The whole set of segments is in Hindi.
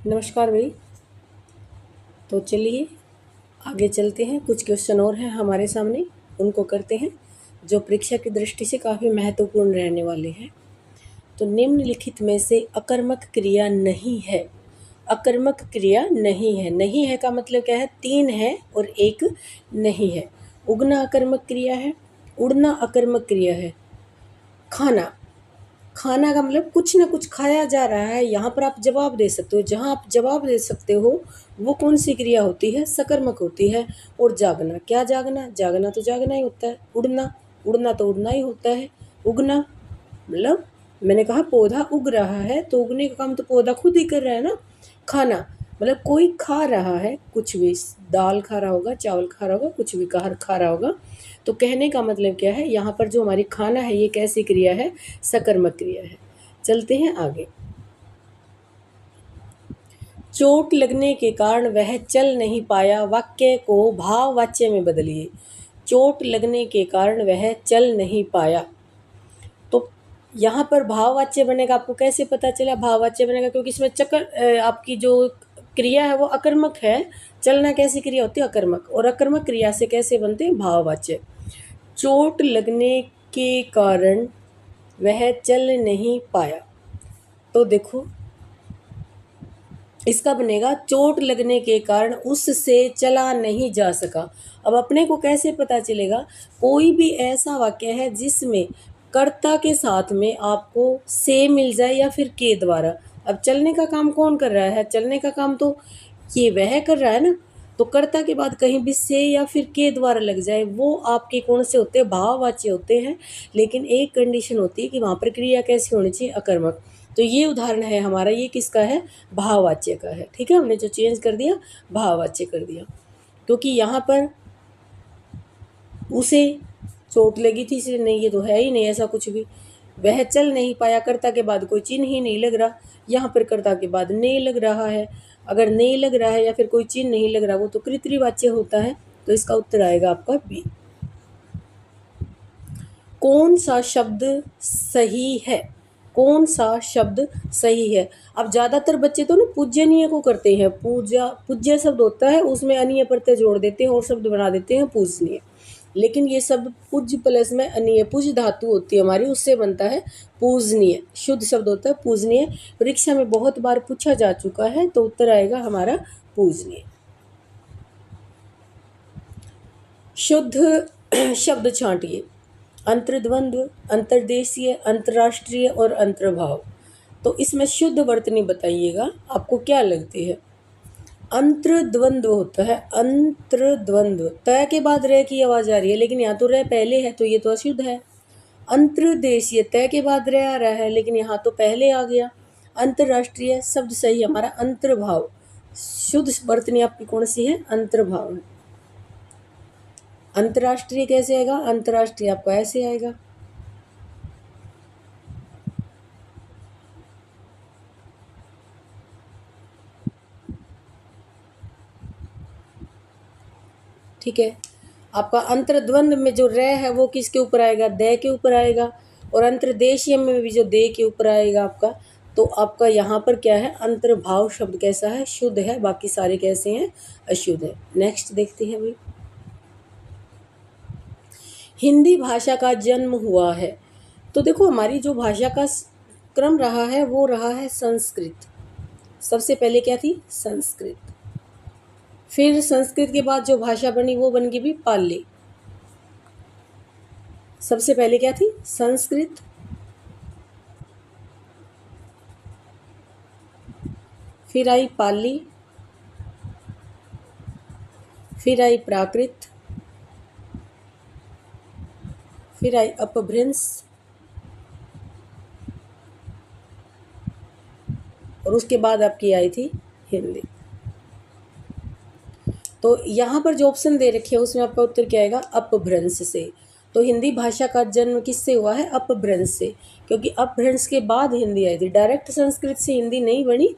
नमस्कार भाई। तो चलिए आगे चलते हैं। कुछ क्वेश्चन और हैं हमारे सामने, उनको करते हैं जो परीक्षा की दृष्टि से काफ़ी महत्वपूर्ण रहने वाले हैं। तो निम्नलिखित में से अकर्मक क्रिया नहीं है। अकर्मक क्रिया नहीं है। नहीं है का मतलब क्या है? 3 है और 1 नहीं है। उगना अकर्मक क्रिया है, उड़ना अकर्मक क्रिया है, खाना खाना का मतलब कुछ ना कुछ खाया जा रहा है। यहाँ पर आप जवाब दे सकते हो, जहाँ आप जवाब दे सकते हो वो कौन सी क्रिया होती है? सकर्मक होती है। और जागना, क्या जागना? जागना तो जागना ही होता है। उड़ना, उड़ना तो उड़ना ही होता है। उगना मतलब मैंने कहा पौधा उग रहा है तो उगने का काम तो पौधा खुद ही कर रहा है ना। खाना मतलब कोई खा रहा है, कुछ भी, दाल खा रहा होगा, चावल खा रहा होगा, कुछ भी खा रहा होगा। तो कहने का मतलब क्या है, यहाँ पर जो हमारी खाना है ये कैसी क्रिया है? सकर्मक क्रिया है। चलते हैं आगे। चोट लगने के कारण वह चल नहीं पाया, वाक्य को भाववाच्य में बदलिए। चोट लगने के कारण वह चल नहीं पाया, तो यहाँ पर भाववाच्य बनेगा। आपको कैसे पता चला भाववाच्य बनेगा? क्योंकि इसमें आपकी जो क्रिया है वो अकर्मक है। चलना कैसी क्रिया होती है? अकर्मक। और अकर्मक क्रिया से कैसे बनते हैं? भाववाच्य। चोट लगने के कारण वह चल नहीं पाया, तो देखो इसका बनेगा चोट लगने के कारण उससे चला नहीं जा सका। अब अपने को कैसे पता चलेगा? कोई भी ऐसा वाक्य है जिसमें कर्ता के साथ में आपको से मिल जाए या फिर के द्वारा। अब चलने का काम कौन कर रहा है? चलने का काम तो ये वह कर रहा है ना। तो कर्ता के बाद कहीं भी से या फिर के द्वारा लग जाए, वो आपके कौन से होते हैं? भाववाच्य होते हैं। लेकिन एक कंडीशन होती है कि वहाँ पर क्रिया कैसी होनी चाहिए? अकर्मक। तो ये उदाहरण है हमारा, ये किसका है? भाववाच्य का है। ठीक है, हमने जो चेंज कर दिया भाववाच्य कर दिया, क्योंकि यहाँ पर उसे चोट लगी थी इसलिए नहीं, ये तो है ही नहीं ऐसा कुछ भी। वह चल नहीं पाया, कर्ता के बाद कोई चिन्ह ही नहीं लग रहा। यहाँ पर कर्ता के बाद नहीं लग रहा है। अगर नहीं लग रहा है या फिर कोई चिन्ह नहीं लग रहा, वो तो कृतवाच्य होता है। तो इसका उत्तर आएगा आपका बी। कौन सा शब्द सही है? कौन सा शब्द सही है? अब ज़्यादातर बच्चे तो ना पूजनीय को करते हैं। पूज्य शब्द होता है, उसमें अनीय प्रत्यय जोड़ देते हैं और शब्द बना देते हैं पूजनीय। लेकिन ये शब्द पूज्य प्लस में अनीय, पूज धातु होती है हमारी, उससे बनता है पूजनीय। शुद्ध शब्द होता है पूजनीय। परीक्षा में बहुत बार पूछा जा चुका है, तो उत्तर आएगा हमारा पूजनीय। शुद्ध शब्द छांटिए। अंतर्द्वंद्व, अंतर्देशीय, अंतर्राष्ट्रीय और अंतर्भाव। तो इसमें शुद्ध वर्तनी बताइएगा, आपको क्या लगती है? अंतर्द्वंद्व होता है, अंतर्द्वंद्व। त के बाद रे की आवाज आ रही है, लेकिन यहाँ तो रे पहले है, तो ये तो अशुद्ध है। अंतर्देशीय, त के बाद रे आ रहा है, लेकिन यहाँ तो पहले आ गया। अंतर्राष्ट्रीय शब्द सही हमारा अंतर्भाव। शुद्ध वर्तनी आपकी कौन सी है? अंतर्भाव। अंतर्राष्ट्रीय कैसे आएगा? अंतर्राष्ट्रीय आपका ऐसे आएगा। ठीक है, आपका अंतर्द्वंद में जो रे है वो किसके ऊपर आएगा? दे के ऊपर आएगा। और अंतर्देशीय में भी जो दे के ऊपर आएगा आपका, तो आपका यहाँ पर क्या है? अंतर्भाव शब्द कैसा है? शुद्ध है। बाकी सारे कैसे हैं? अशुद्ध है। नेक्स्ट देखते हैं भाई। हिंदी भाषा का जन्म हुआ है। तो देखो हमारी जो भाषा का क्रम रहा है वो रहा है संस्कृत। सबसे पहले क्या थी? संस्कृत। फिर संस्कृत के बाद जो भाषा बनी वो बन गई भी पाली। सबसे पहले क्या थी? संस्कृत। फिर आई पाली, फिर आई प्राकृत, फिर आई अपभ्रंश, और उसके बाद आपकी आई थी हिंदी। तो यहाँ पर जो ऑप्शन दे रखे हैं उसमें आपका उत्तर क्या आएगा? अपभ्रंश से। तो हिंदी भाषा का जन्म किससे हुआ है? अपभ्रंश से, क्योंकि अपभ्रंश के बाद हिंदी आई थी। डायरेक्ट संस्कृत से हिंदी नहीं बनी।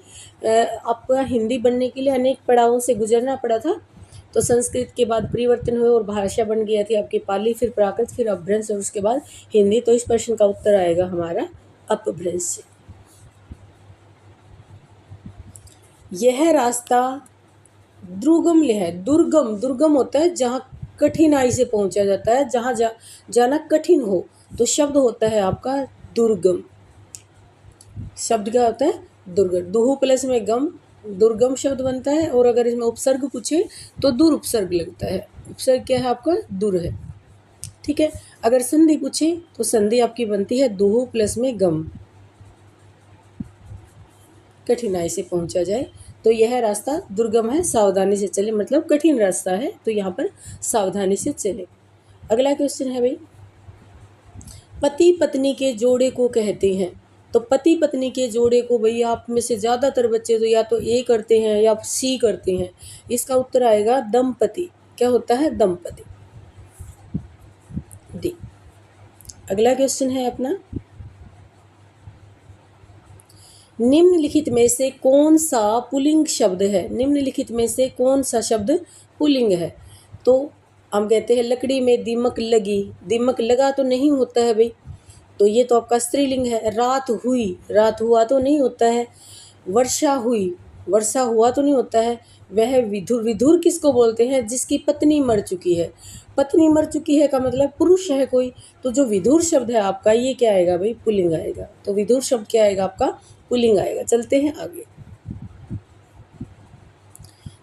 आपका हिंदी बनने के लिए अनेक पड़ावों से गुजरना पड़ा था। तो संस्कृत के बाद परिवर्तन हुए और भाषा बन गया थी आपकी पाली, फिर प्राकृत, फिर अपभ्रंश और उसके बाद हिंदी। तो इस प्रश्न का उत्तर आएगा हमारा अपभ्रंश से। यह रास्ता दुर्गम है। दुर्गम, दुर्गम होता है जहाँ कठिनाई से पहुँचा जाता है, जहाँ जाना कठिन हो, तो शब्द होता है आपका दुर्गम। शब्द क्या होता है? दुर्गम। दुहु प्लस में गम, दुर्गम शब्द बनता है। और अगर इसमें उपसर्ग पूछे तो दुर उपसर्ग लगता है। उपसर्ग क्या है आपका? दुर है। ठीक है। अगर संधि पूछे तो संधि आपकी बनती है दुहु प्लस में गम, कठिनाई से पहुंचा जाए। तो यह रास्ता दुर्गम है, सावधानी से चले, मतलब कठिन रास्ता है, तो यहाँ पर सावधानी से चले। अगला क्वेश्चन है भाई, पति पत्नी के जोड़े को कहते हैं। तो पति पत्नी के जोड़े को भाई आप में से ज़्यादातर बच्चे तो या तो ए करते हैं या सी करते हैं। इसका उत्तर आएगा दंपति। क्या होता है? दंपति। डी। अगला क्वेश्चन है अपना, निम्नलिखित में से कौन सा पुल्लिंग शब्द है? निम्नलिखित में से कौन सा शब्द पुल्लिंग है? तो हम कहते हैं लकड़ी में दीमक लगी। दीमक लगा तो नहीं होता है भाई, तो ये तो आपका स्त्रीलिंग है। रात हुई, रात हुआ तो नहीं होता है। वर्षा हुई, वर्षा हुआ तो नहीं होता है। वह विधुर, विधुर किसको बोलते हैं? जिसकी पत्नी मर चुकी है। पत्नी मर चुकी है का मतलब पुरुष है कोई, तो जो विधुर शब्द है आपका ये क्या आएगा भाई? पुल्लिंग आएगा। तो विधुर शब्द क्या आएगा आपका? पुल्लिंग आएगा। चलते हैं आगे।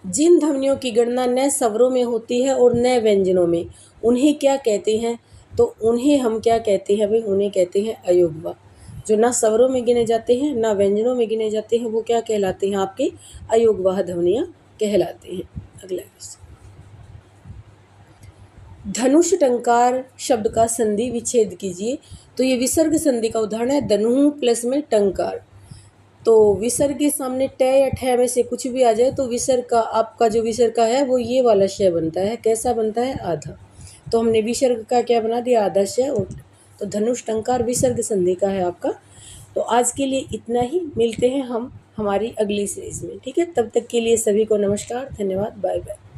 जिन ध्वनियों की गणना न स्वरों में होती है और न व्यंजनों में, उन्हें क्या कहते हैं? तो उन्हें हम क्या कहते हैं भाई? उन्हें कहते हैं अयोगवा। जो ना स्वरों में गिने जाते हैं ना व्यंजनों में गिने जाते हैं, वो क्या कहलाते हैं? आपके अयोगवाह ध्वनियाँ कहलाते हैं। अगला क्वेश्चन, धनुष टंकार शब्द का संधि विच्छेद कीजिए। तो ये विसर्ग संधि का उदाहरण है, धनु प्लस में टंकार। तो विसर्ग के सामने ट या ठ में से कुछ भी आ जाए तो विसर्ग का आपका जो विसर्ग का है वो ये वाला श बनता है। कैसा बनता है? आधा। तो हमने विसर्ग का क्या बना दिया? आधा श। और तो धनुष टंकार विसर्ग संधि का है आपका। तो आज के लिए इतना ही, मिलते हैं हम हमारी अगली सीरीज में। ठीक है, तब तक के लिए सभी को नमस्कार, धन्यवाद, बाय बाय।